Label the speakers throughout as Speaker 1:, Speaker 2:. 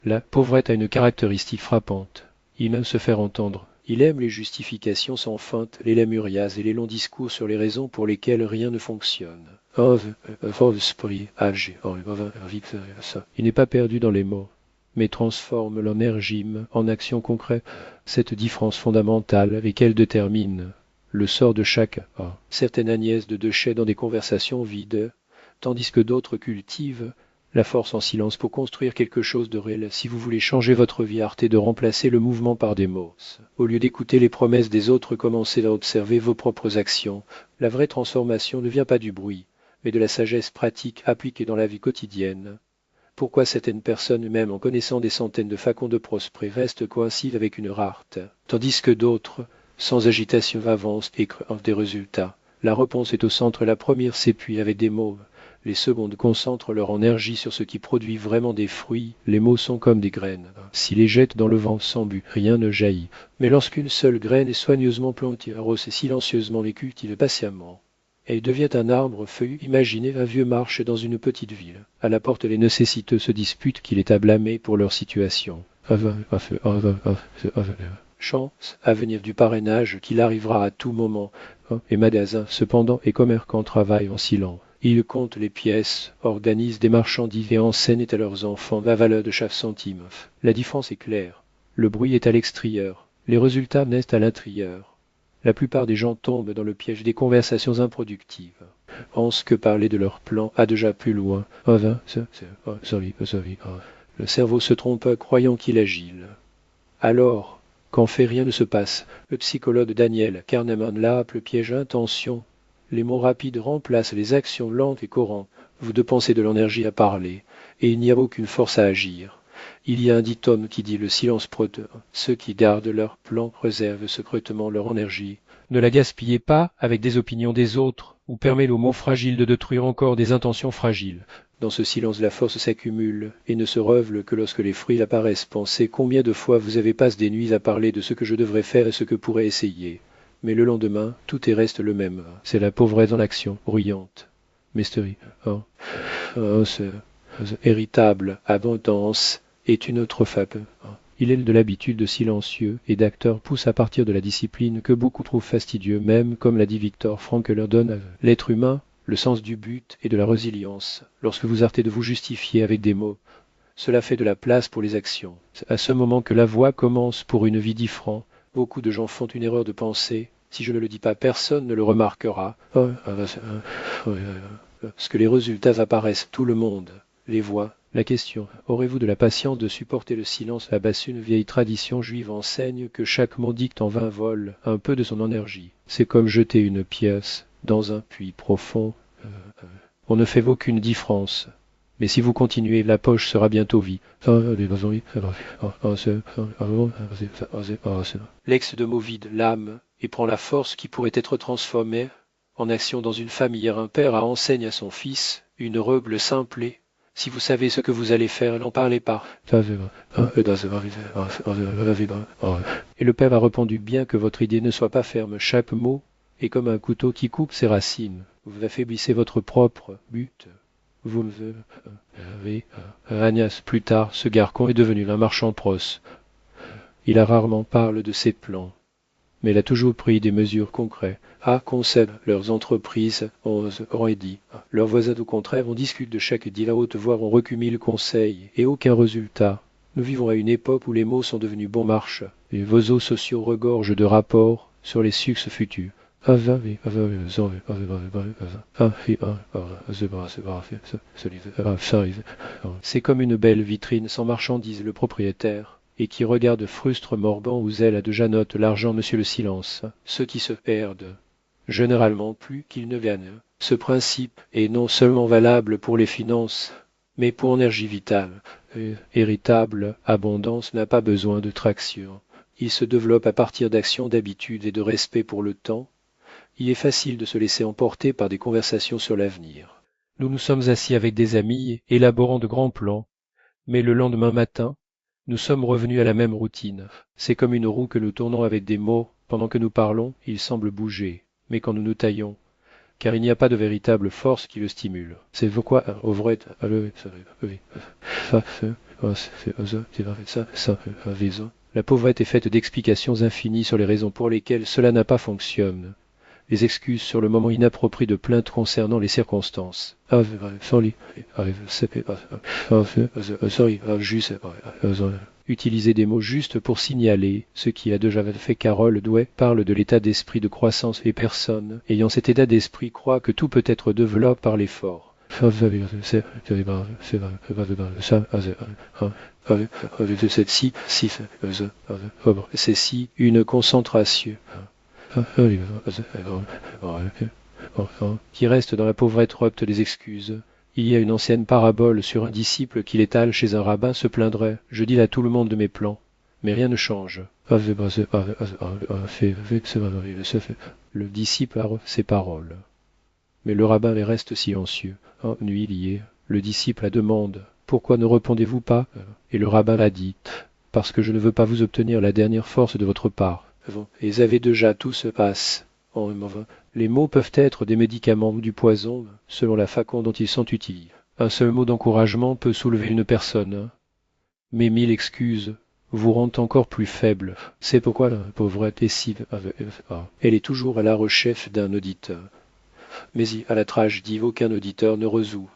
Speaker 1: La pauvrette a une caractéristique frappante. Il aime se faire entendre. Il aime les justifications sans feinte, les lamurias et les longs discours sur les raisons pour lesquelles rien ne fonctionne. Il n'est pas perdu dans les mots, mais transforme l'énergime en action concrète. Cette différence fondamentale avec elle détermine le sort de chacun. Certaines Agnès de Dechet dans des conversations vides, tandis que d'autres cultivent la force en silence pour construire quelque chose de réel. Si vous voulez changer votre vie, arrêtez de remplacer le mouvement par des mots. Au lieu d'écouter les promesses des autres, commencez à observer vos propres actions. La vraie transformation ne vient pas du bruit, mais de la sagesse pratique appliquée dans la vie quotidienne. Pourquoi certaines personnes, même en connaissant des centaines de flacons de prospré, restent coïncides avec une rareté, tandis que d'autres, sans agitation, avancent et créent des résultats? La réponse est au centre, la première s'épuise avec des mots. Les secondes concentrent leur énergie sur ce qui produit vraiment des fruits. Les mots sont comme des graines. Si les jettent dans le vent sans but, rien ne jaillit. Mais lorsqu'une seule graine est soigneusement plantée, arrose et silencieusement les cultive patiemment, elle devient un arbre feuillu. Imaginez un vieux marche dans une petite ville. À la porte, les nécessiteux se disputent qu'il est à blâmer pour leur situation. Chance à venir du parrainage qu'il arrivera à tout moment. Et magasin, cependant, et commerçants travaillent en silence. Ils comptent les pièces, organisent des marchandises et enseignent à leurs enfants la valeur de chaque centime. La différence est claire. Le bruit est à l'extérieur, les résultats naissent à l'intérieur. La plupart des gens tombent dans le piège des conversations improductives. Pensent que parler de leur plan a déjà plus loin. Le cerveau se trompe croyant qu'il agit. Alors, quand fait rien ne se passe, le psychologue Daniel Kahneman l'appelle le piège intention. Les mots rapides remplacent les actions lentes et courantes. Vous dépensez de l'énergie à parler, et il n'y a aucune force à agir. Il y a un dicton qui dit le silence protège. Ceux qui gardent leur plan réservent secrètement leur énergie. Ne la gaspillez pas avec des opinions des autres, ou permet aux mots fragiles de détruire encore des intentions fragiles. Dans ce silence, la force s'accumule et ne se revele que lorsque les fruits apparaissent. Pensez combien de fois vous avez passé des nuits à parler de ce que je devrais faire et ce que pourrais essayer. Mais le lendemain, tout est reste le même. C'est la pauvresse en action, bruyante. Mystery. Héritable abondance est une autre fable. Il est de l'habitude de silencieux et d'acteurs pousse à partir de la discipline que beaucoup trouvent fastidieux, même, comme l'a dit Victor Frank, leur donne à l'être humain le sens du but et de la résilience. Lorsque vous arrêtez de vous justifier avec des mots, cela fait de la place pour les actions. C'est à ce moment que la voie commence pour une vie différente. Beaucoup de gens font une erreur de pensée. Si je ne le dis pas, personne ne le remarquera. Ce que les résultats apparaissent, tout le monde les voit. La question, aurez-vous de la patience de supporter le silence? La basse, une vieille tradition juive enseigne que chaque mot dicte en vain vol un peu de son énergie. C'est comme jeter une pièce dans un puits profond. On ne fait aucune différence. Mais si vous continuez, la poche sera bientôt vide. L'ex de mot vide l'âme et prend la force qui pourrait être transformée en action dans une famille. Un père a enseigne à son fils une règle simple. Si vous savez ce que vous allez faire, n'en parlez pas. Et le père a répondu, bien que votre idée ne soit pas ferme, chaque mot est comme un couteau qui coupe ses racines. Vous affaiblissez votre propre but. Vous me avez Agnès, plus tard, ce garcon est devenu un marchand prosse. Il a rarement parlé de ses plans, mais il a toujours pris des mesures concrètes. Concède leurs entreprises, on dit. Leurs voisins, au contraire, on discute de chaque idée, à haute voix, on recumule conseil, et aucun résultat. Nous vivons à une époque où les mots sont devenus bon marche. Les réseaux sociaux regorgent de rapports sur les succès futurs. C'est comme une belle vitrine sans marchandise, le propriétaire, et qui regarde frustre morbant ou zèle à déjà note l'argent, monsieur le silence. Ceux qui se perdent, généralement plus qu'ils ne gagnent. Ce principe est non seulement valable pour les finances, mais pour l'énergie vitale. Héritable abondance n'a pas besoin de traction. Il se développe à partir d'actions, d'habitudes et de respect pour le temps. Il est facile de se laisser emporter par des conversations sur l'avenir. Nous nous sommes assis avec des amis, élaborant de grands plans, mais le lendemain matin, nous sommes revenus à la même routine. C'est comme une roue que nous tournons avec des mots. Pendant que nous parlons, il semble bouger, mais quand nous nous taillons, car il n'y a pas de véritable force qui le stimule. C'est pourquoi, au vrai, La pauvrette est faite d'explications infinies sur les raisons pour lesquelles cela n'a pas fonctionné. Les excuses sur le moment inapproprié de plainte concernant les circonstances. Utiliser des mots justes pour signaler ce qui a déjà fait. Carole Douai parle de l'état d'esprit de croissance et personne ayant cet état d'esprit croit que tout peut être développé par l'effort. C'est une concentration qui reste dans la pauvrette rupte des excuses. Il y a une ancienne parabole sur un disciple qui l'étale chez un rabbin se plaindrait. Je dis à tout le monde de mes plans, mais rien ne change. Le disciple a ses paroles. Mais le rabbin les reste silencieux. Nuit liée, le disciple a demande. Pourquoi ne répondez-vous pas? Et le rabbin a dit, parce que je ne veux pas vous obtenir la dernière force de votre part. Et avez déjà tout se passe. Les mots peuvent être des médicaments ou du poison, selon la façon dont ils sont utilisés. Un seul mot d'encouragement peut soulever une personne. Mais 1000 excuses vous rendent encore plus faible. C'est pourquoi la pauvrette est si... Elle est toujours à la recherche d'un auditeur. Mais à la tragédie, aucun auditeur ne résout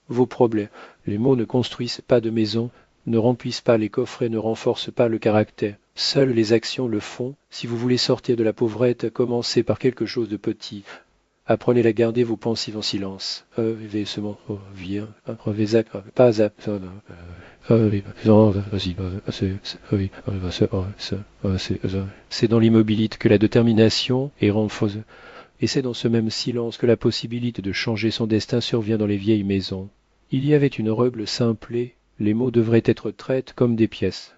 Speaker 1: vos problèmes. Les mots ne construisent pas de maison, ne remplissent pas les coffrets, ne renforcent pas le caractère. Seules les actions le font. Si vous voulez sortir de la pauvrette, commencez par quelque chose de petit. Apprenez à garder vos pensées en silence. C'est dans l'immobilité que la détermination est renforcée. Et c'est dans ce même silence que la possibilité de changer son destin survient dans les vieilles maisons. Il y avait une robe simplée, les mots devraient être traités comme des pièces.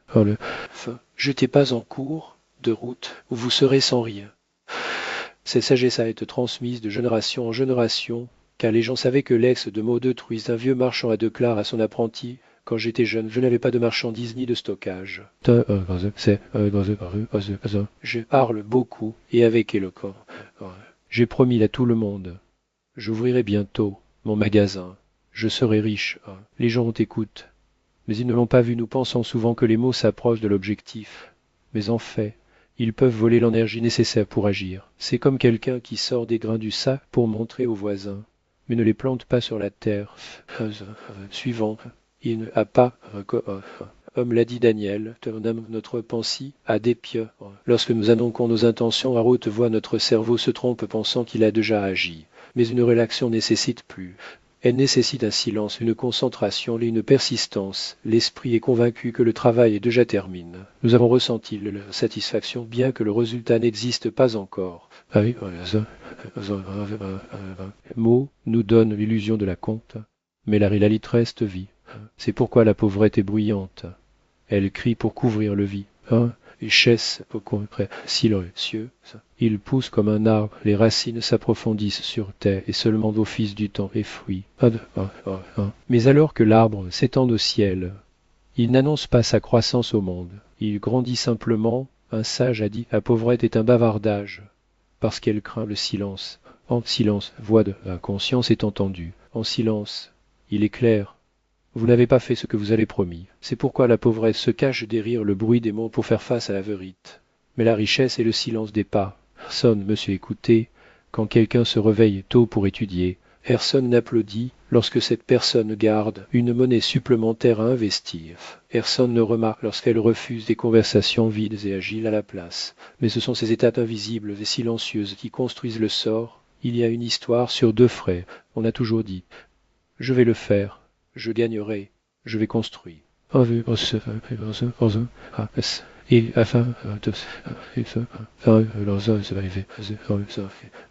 Speaker 1: Jetez pas en cours de route où vous serez sans rien. Cette sagesse a été transmise de génération en génération, car les gens savaient que l'ex de mots d'autrui, un vieux marchand à Declar à son apprenti. Quand j'étais jeune, je n'avais pas de marchandises ni de stockage. Je parle beaucoup et avec éloquence. J'ai promis à tout le monde. J'ouvrirai bientôt mon magasin. Je serai riche. Les gens t'écoutent. Mais ils ne l'ont pas vu. Nous pensons souvent que les mots s'approchent de l'objectif. Mais en fait, ils peuvent voler l'énergie nécessaire pour agir. C'est comme quelqu'un qui sort des grains du sac pour montrer aux voisins, mais ne les plante pas sur la terre. Suivant, il n'a pas... Comme l'a dit Daniel, notre pensée a des pieux. Lorsque nous annonçons nos intentions à haute voix, notre cerveau se trompe pensant qu'il a déjà agi. Mais une réaction nécessite plus. Elle nécessite un silence, une concentration, une persistance. L'esprit est convaincu que le travail est déjà terminé. Nous avons ressenti la satisfaction bien que le résultat n'existe pas encore. Mots nous donnent l'illusion de la compte, mais la réalité reste vie. C'est pourquoi la pauvrette est bruyante. Elle crie pour couvrir le vide. Et chasse pour couvrir silencieux. Il pousse comme un arbre, les racines s'approfondissent sur terre, et seulement au fils du temps et fruit. Mais alors que l'arbre s'étend au ciel, il n'annonce pas sa croissance au monde. Il grandit simplement. Un sage a dit, la pauvrette est un bavardage, parce qu'elle craint le silence. En silence, voix de la conscience est entendue. En silence, il est clair. Vous n'avez pas fait ce que vous avez promis. C'est pourquoi la pauvresse se cache derrière le bruit des mots pour faire face à la vérité. Mais la richesse est le silence des pas. Personne, monsieur, écoutez, quand quelqu'un se réveille tôt pour étudier. Personne n'applaudit lorsque cette personne garde une monnaie supplémentaire à investir. Personne ne remarque lorsqu'elle refuse des conversations vides et agiles à la place. Mais ce sont ces étapes invisibles et silencieuses qui construisent le sort. Il y a une histoire sur deux frais. On a toujours dit « Je vais le faire. Je gagnerai, je vais construire. Et afin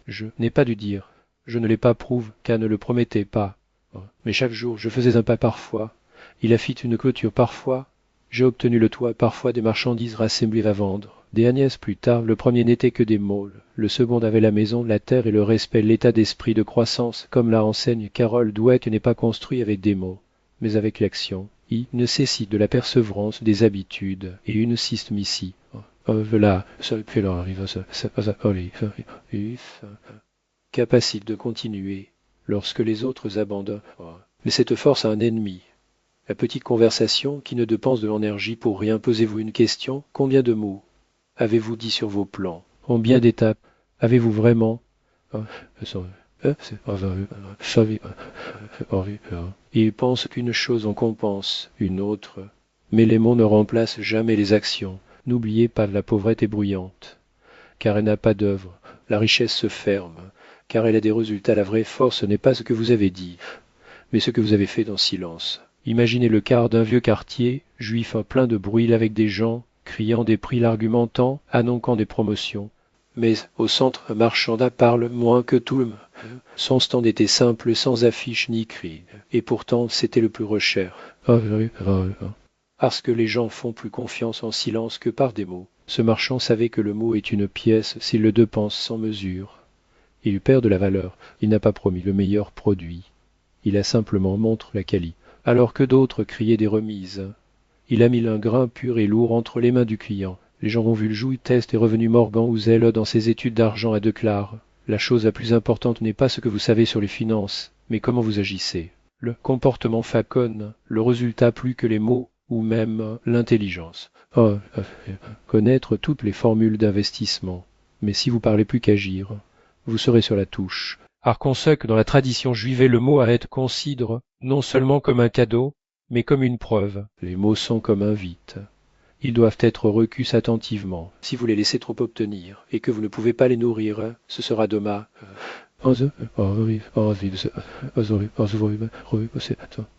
Speaker 1: je n'ai pas dû dire, je ne l'ai pas prouvé, car ne le promettez pas. Mais chaque jour, je faisais un pas parfois. Il a fait une clôture parfois. J'ai obtenu le toit parfois des marchandises rassemblées à vendre. Des Agnès plus tard, le premier n'était que des mots. Le second avait la maison, la terre et le respect, l'état d'esprit de croissance, comme la enseigne Carole Douai n'est pas construit avec des mots, mais avec l'action. Il nécessite de la persévérance, des habitudes et une systématie. Capacité de continuer lorsque les autres abandonnent. Mais cette force a un ennemi. La petite conversation qui ne dépense de l'énergie pour rien. Posez-vous une question. Combien de mots avez-vous dit sur vos plans? Combien d'étapes avez-vous vraiment? Il pense qu'une chose en compense une autre, mais les mots ne remplacent jamais les actions. N'oubliez pas, la pauvrette est bruyante, car elle n'a pas d'œuvre. La richesse se ferme, car elle a des résultats. La vraie force n'est pas ce que vous avez dit, mais ce que vous avez fait dans silence. Imaginez le quart d'un vieux quartier, juif plein de bruit, avec des gens criant des prix, l'argumentant, annonçant des promotions. Mais au centre, un marchanda parle moins que tout le monde. Son stand était simple, sans affiche ni cri, et pourtant c'était le plus recher. Parce que les gens font plus confiance en silence que par des mots. Ce marchand savait que le mot est une pièce s'il le dépense sans mesure. Il perd de la valeur, il n'a pas promis le meilleur produit. Il a simplement montré la qualité. Alors que d'autres criaient des remises. Il a mis un grain pur et lourd entre les mains du client. Les gens ont vu le joug, test est revenu Morgan ou zèle dans ses études d'argent à Declare. La chose la plus importante n'est pas ce que vous savez sur les finances, mais comment vous agissez. Le comportement faconne, le résultat plus que les mots ou même l'intelligence. Connaître toutes les formules d'investissement. Mais si vous parlez plus qu'agir, vous serez sur la touche. On sait que dans la tradition juive, le mot à être considéré non seulement comme un cadeau, mais comme une preuve. Les mots sont comme un vite. Ils doivent être recus attentivement. Si vous les laissez trop obtenir et que vous ne pouvez pas les nourrir, ce sera dommage.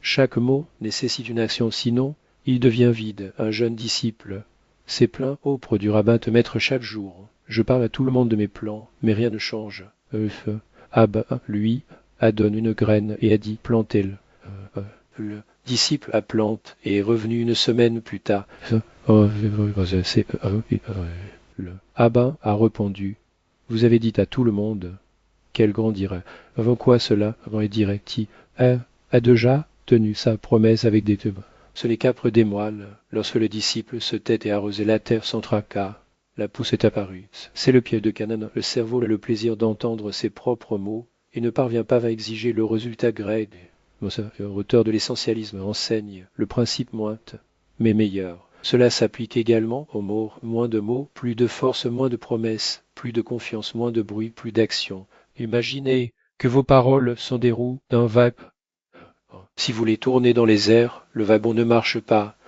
Speaker 1: Chaque mot nécessite une action, sinon il devient vide. Un jeune disciple s'est plaint auprès du rabbin de mettre chaque jour. Je parle à tout le monde de mes plans, mais rien ne change. Abba, lui, a donné une graine et a dit plantez-le. Le disciple a plante et est revenu une semaine plus tard. Le Abba a répondu, vous avez dit à tout le monde qu'elle grandirait. Avant quoi cela? Avant les directis. A déjà tenu sa promesse avec des tubes. Ce n'est qu'après des moines, lorsque le disciple se tait et arrosait la terre sans tracas. La pousse est apparue. C'est le pied de Canaan. Le cerveau a le plaisir d'entendre ses propres mots et ne parvient pas à exiger le résultat grec. Auteur de l'essentialisme enseigne le principe mointe, mais meilleur. Cela s'applique également aux mots. Moins de mots, plus de force, moins de promesses, plus de confiance, moins de bruit, plus d'action. Imaginez que vos paroles sont des roues d'un wagon. Si vous les tournez dans les airs, le wagon ne marche pas.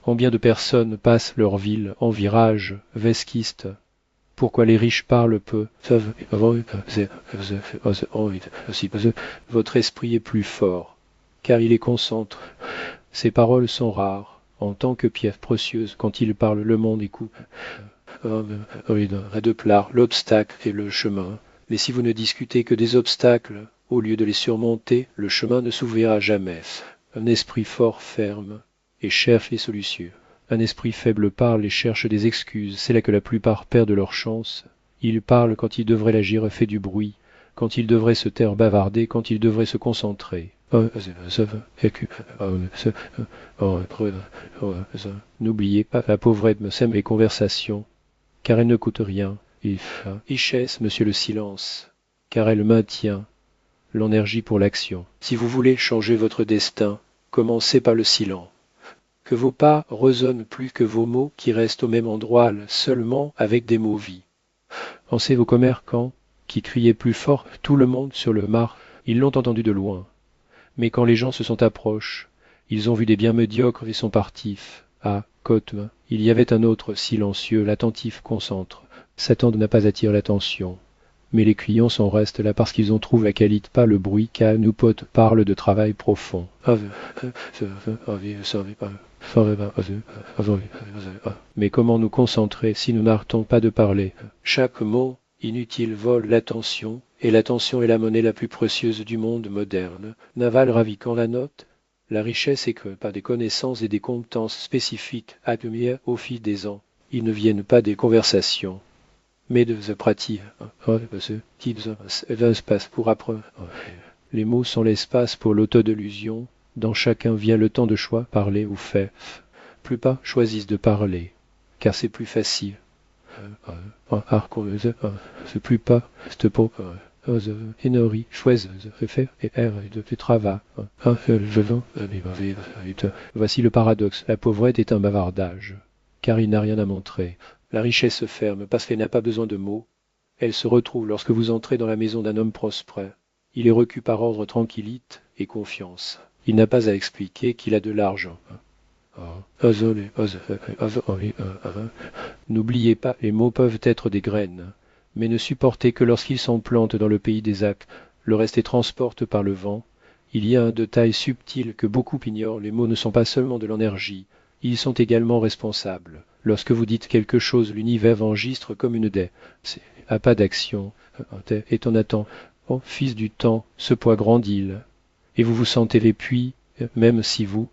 Speaker 1: Combien de personnes passent leur ville en virage, vesquistes? Pourquoi les riches parlent peu? Votre esprit est plus fort, car il les concentre. Ses paroles sont rares. En tant que pierre précieuse, quand il parle, le monde écoute. À deux plats, l'obstacle et le chemin. Mais si vous ne discutez que des obstacles, au lieu de les surmonter, le chemin ne s'ouvrira jamais. Un esprit fort ferme et cherche les solutions. Un esprit faible parle et cherche des excuses. C'est là que la plupart perdent leur chance. Ils parlent quand ils devraient l'agir, fait du bruit, quand ils devraient se taire, bavarder, quand ils devraient se concentrer. N'oubliez pas, la pauvrette me sème les conversations, car elle ne coûte rien. Richesse, monsieur le silence, car elle maintient l'énergie pour l'action. Si vous voulez changer votre destin, commencez par le silence. Que vos pas résonnent plus que vos mots qui restent au même endroit seulement avec des mots vies. Pensez vos commerçants qui criaient plus fort tout le monde sur le mar, ils l'ont entendu de loin. Mais quand les gens se sont approchés, ils ont vu des biens médiocres et sont partis. À Côte, il y avait un autre silencieux, l'attentif concentre. Satan n'a pas attiré l'attention. Mais les clients sont restent là parce qu'ils ont trouvé la qualité, pas le bruit, car nous potes parlent de travail profond. Mais comment nous concentrer si nous n'arrêtons pas de parler? Chaque mot inutile vole l'attention, et l'attention est la monnaie la plus précieuse du monde moderne. Naval raviquant la note, la richesse est que par des connaissances et des compétences spécifiques admises au fil des ans. Ils ne viennent pas des conversations, mais de la pratique. L'espace pour apprendre. Les mots sont l'espace pour l'autodélusion. Dans chacun vient le temps de choix, parler ou faire. Plupart choisissent de parler, car c'est plus facile. c'est plus pas, c'est pour, Henori, choiseuse, faire et R et de trava. Je vends, voici le paradoxe. La pauvrette est un bavardage, car il n'a rien à montrer. La richesse se ferme parce qu'elle n'a pas besoin de mots. Elle se retrouve lorsque vous entrez dans la maison d'un homme prospère. Il est reçu par ordre tranquillite et confiance. Il n'a pas à expliquer qu'il a de l'argent. N'oubliez pas, les mots peuvent être des graines, mais ne supportez que lorsqu'ils s'emplantent dans le pays des actes, le reste les transporte par le vent. Il y a un de taille subtile que beaucoup ignorent, les mots ne sont pas seulement de l'énergie, ils sont également responsables. Lorsque vous dites quelque chose, l'univers enregistre comme une dé. C'est à pas d'action, et on attend. Oh, fils du temps, ce poids grandit-il, et vous vous sentez les puits, même si vous,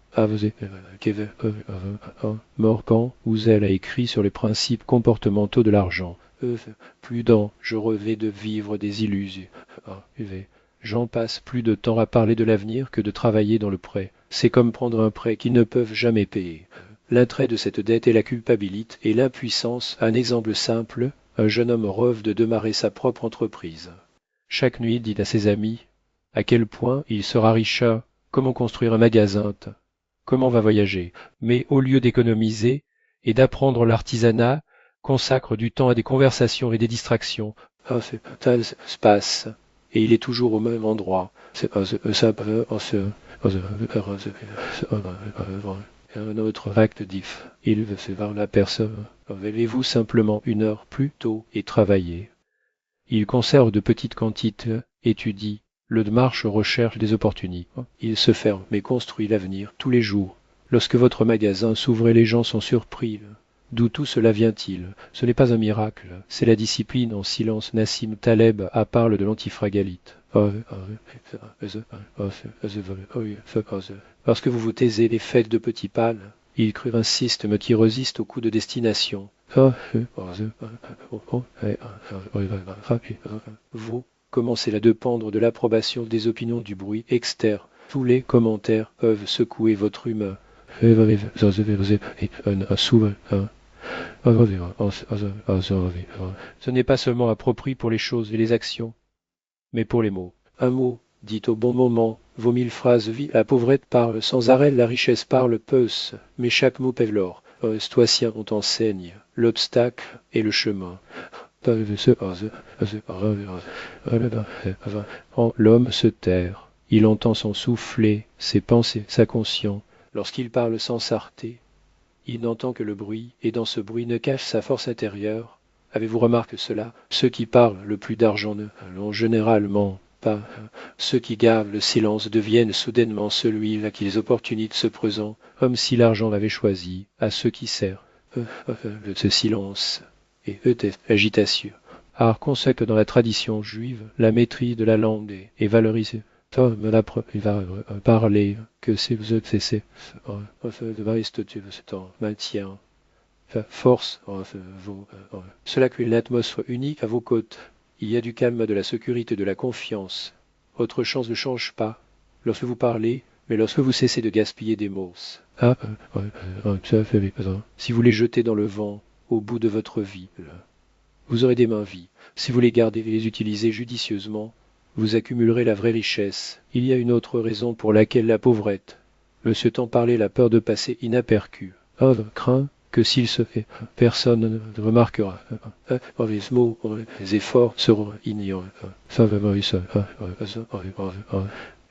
Speaker 1: Morgan Houzel a écrit sur les principes comportementaux de l'argent. Prudent, je rêvais de vivre des illusions. J'en passe plus de temps à parler de l'avenir que de travailler dans le prêt. C'est comme prendre un prêt qu'ils ne peuvent jamais payer. L'attrait de cette dette est la culpabilité et l'impuissance. Un exemple simple, un jeune homme rêve de démarrer sa propre entreprise. Chaque nuit, il dit à ses amis à quel point il sera riche, comment construire un magasin, comment va voyager. Mais au lieu d'économiser et d'apprendre l'artisanat, consacre du temps à des conversations et des distractions. Se passe, et il est toujours au même endroit. Un autre acte diff. Il veut se voir la personne. Levez-vous simplement une heure plus tôt et travaillez. Il conserve de petites quantités, étudie, le marche recherche des opportunités. Il se ferme, mais construit l'avenir tous les jours. Lorsque votre magasin s'ouvre et les gens sont surpris, d'où tout cela vient-il? Ce n'est pas un miracle, c'est la discipline en silence. Nassim Taleb a parle de l'antifragalite. Parce que vous vous taisez les fêtes de petits pâles, il crut un système qui résiste au coup de destination. Vous commencez à dépendre de l'approbation des opinions du bruit externe. Tous les commentaires peuvent secouer votre humeur. Ce n'est pas seulement à propos pour les choses et les actions, mais pour les mots. Un mot, dit au bon moment, vaut 1000 phrases vies. La pauvrette parle sans arrêt, la richesse parle peu, mais chaque mot pève l'or. Stoicien, on t'enseigne l'obstacle et le chemin. L'homme se terre, il entend son soufflet, ses pensées, sa conscience. Lorsqu'il parle sans s'arrêter, il n'entend que le bruit, et dans ce bruit ne cache sa force intérieure. Avez-vous remarqué cela? Ceux qui parlent le plus d'argent n'ont généralement pas. Ceux qui gardent le silence deviennent soudainement celui-là qui les opportunités se présentent, comme si l'argent l'avait choisi, à ceux qui servent. Ce silence et agitation. Art consacre dans la tradition juive la maîtrise de la langue et valorisée. Il va parler que c'est c'est en maintien. Force, cela crée une atmosphère unique à vos côtes. Il y a du calme, de la sécurité, de la confiance. Votre chance ne change pas lorsque vous parlez, mais lorsque vous cessez de gaspiller des mots. Si vous les jetez dans le vent au bout de votre vie, vous aurez des mains vies. Si vous les gardez et les utilisez judicieusement, vous accumulerez la vraie richesse. Il y a une autre raison pour laquelle la pauvrette. Monsieur tant parler la peur de passer inaperçu. Craint que s'il se fait, personne ne remarquera. Les efforts seront ignorés.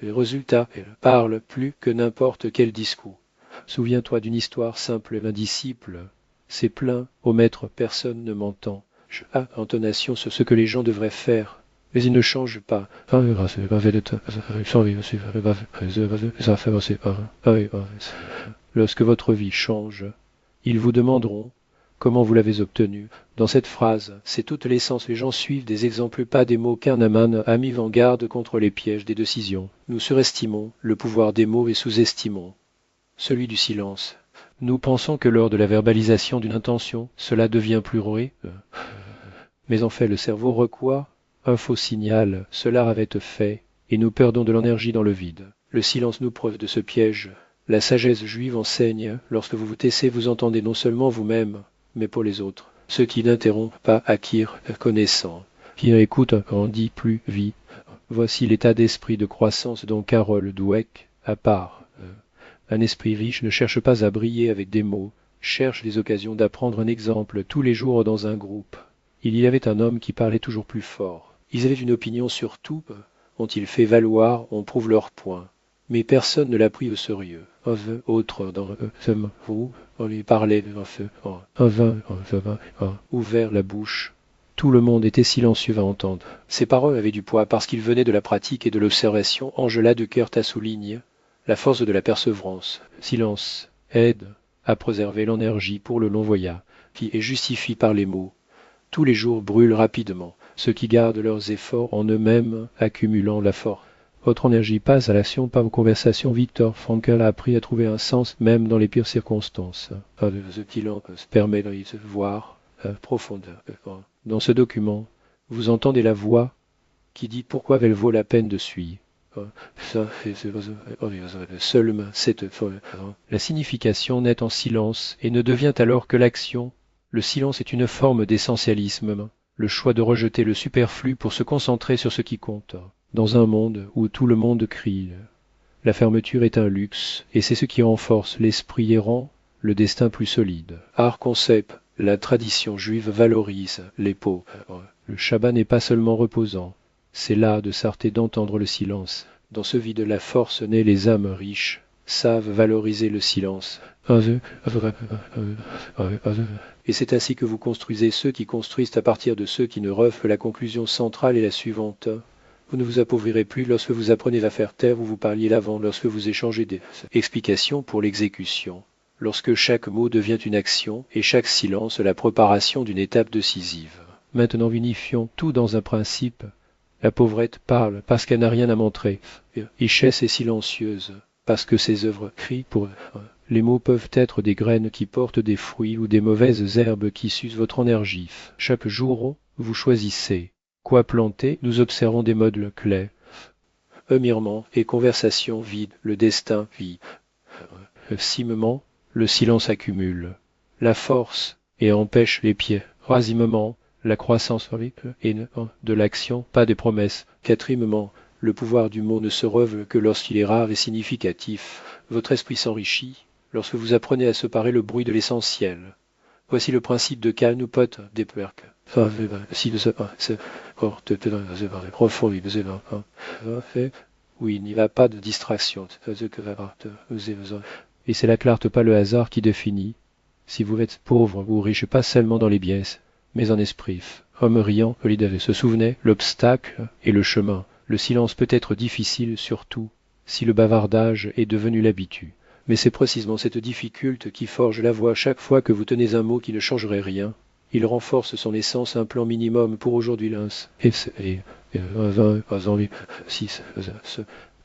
Speaker 1: Le résultat parle plus que n'importe quel discours. Souviens-toi d'une histoire simple d'un disciple. C'est plein, ô maître, personne ne m'entend. Intonation sur ce que les gens devraient faire. Mais ils ne changent pas. Lorsque votre vie change, ils vous demanderont comment vous l'avez obtenu. Dans cette phrase, c'est toute l'essence. Les gens suivent des exemples, pas des mots. Kahneman a mis en garde contre les pièges des décisions. Nous surestimons le pouvoir des mots et sous-estimons celui du silence. Nous pensons que lors de la verbalisation d'une intention, cela devient plus vrai. Mais en fait, le cerveau reçoit un faux signal. Cela avait été fait, et nous perdons de l'énergie dans le vide. Le silence nous prouve de ce piège. La sagesse juive enseigne, lorsque vous vous taisez, vous entendez non seulement vous-même, mais pour les autres. Ceux qui n'interrompent pas acquièrent connaissance. Qui écoute grandit plus vite. Voici l'état d'esprit de croissance dont Carol Dweck a part. Un esprit riche ne cherche pas à briller avec des mots, cherche les occasions d'apprendre un exemple tous les jours dans un groupe. Il y avait un homme qui parlait toujours plus fort. Ils avaient une opinion sur tout, ont-ils fait valoir, on prouve leur point. Mais personne ne l'a pris au sérieux. Autre dans vous, on lui parlait ouvert la bouche. Tout le monde était silencieux à entendre. Ces paroles avaient du poids parce qu'ils venaient de la pratique et de l'observation. Angela de Kurt souligne la force de la persévérance. Silence aide à préserver l'énergie pour le long voyage, qui est justifié par les mots. Tous les jours brûlent rapidement, ceux qui gardent leurs efforts en eux-mêmes, accumulant la force. Votre énergie passe à l'action par vos conversations. Victor Frankl a appris à trouver un sens même dans les pires circonstances. Ce qui se permet de voir profondeur. Dans ce document, vous entendez la voix qui dit pourquoi elle vaut la peine de suivre. Seulement la signification naît en silence et ne devient alors que l'action. Le silence est une forme d'essentialisme, le choix de rejeter le superflu pour se concentrer sur ce qui compte. Dans un monde où tout le monde crie, la fermeture est un luxe, et c'est ce qui renforce l'esprit errant, le destin plus solide. Art concept, la tradition juive valorise les pauvres. Le Shabbat n'est pas seulement reposant, c'est là de s'arrêter d'entendre le silence. Dans ce vide la force naît, les âmes riches savent valoriser le silence. Et c'est ainsi que vous construisez ceux qui construisent à partir de ceux qui ne refent. La conclusion centrale est la suivante. Vous ne vous appauvrirez plus lorsque vous apprenez à faire taire où vous parliez l'avant, lorsque vous échangez des explications pour l'exécution, lorsque chaque mot devient une action et chaque silence la préparation d'une étape décisive. Maintenant unifions tout dans un principe. La pauvrette parle parce qu'elle n'a rien à montrer. Richesse est silencieuse parce que ses œuvres crient pour eux. Les mots peuvent être des graines qui portent des fruits ou des mauvaises herbes qui s'usent votre énergie. Chaque jour, vous choisissez. Quoi planter? Nous observons des modes clairs. Mirement et conversation vide, le destin vit. Cimement, le silence accumule. La force et empêche les pieds. Rasimement, la croissance et de l'action, pas des promesses. Quatrièmement, le pouvoir du mot ne se révèle que lorsqu'il est rare et significatif. Votre esprit s'enrichit lorsque vous apprenez à séparer le bruit de l'essentiel. Voici le principe de Kanupot des Perques. Oui, il n'y a pas de distraction. Et c'est la clarté, pas le hasard, qui définit. Si vous êtes pauvre ou riche, pas seulement dans les biens, mais en esprit. Homme riant, Holiday se souvenait, l'obstacle et le chemin. Le silence peut être difficile, surtout si le bavardage est devenu l'habitude. Mais c'est précisément cette difficulté qui forge la voix chaque fois que vous tenez un mot qui ne changerait rien. Il renforce son essence, un plan minimum pour aujourd'hui l'ins.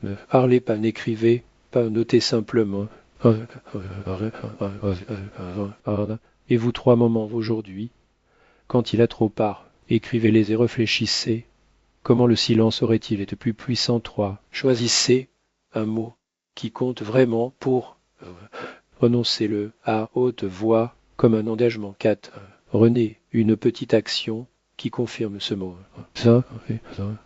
Speaker 1: Ne parlez pas, n'écrivez pas, notez simplement. Et vous 3 moments aujourd'hui, quand il a trop part, écrivez-les et réfléchissez. Comment le silence aurait-il été plus puissant? 3. Choisissez un mot qui compte vraiment pour renoncez-le à haute voix comme un engagement. 4. Renez une petite action qui confirme ce mot.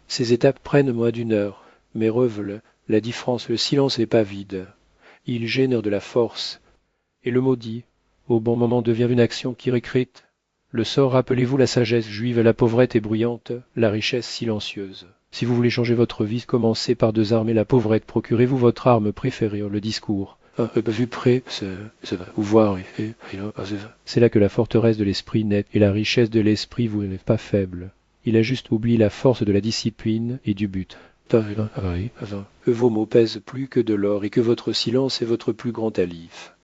Speaker 1: Ces étapes prennent moins d'1 heure, mais révèlent la différence. Le silence n'est pas vide. Il génère de la force. Et le mot dit, au bon moment, devient une action qui récrite. Le sort, rappelez-vous la sagesse juive, la pauvrette est bruyante, la richesse silencieuse. Si vous voulez changer votre vie, commencez par désarmer la pauvrette, procurez-vous votre arme préférée, le discours. Vu près, ou voir, c'est là que la forteresse de l'esprit naît, et la richesse de l'esprit vous n'est pas faible. Il a juste oublié la force de la discipline et du but. Que vos mots pèsent plus que de l'or, et que votre silence est votre plus grand alif.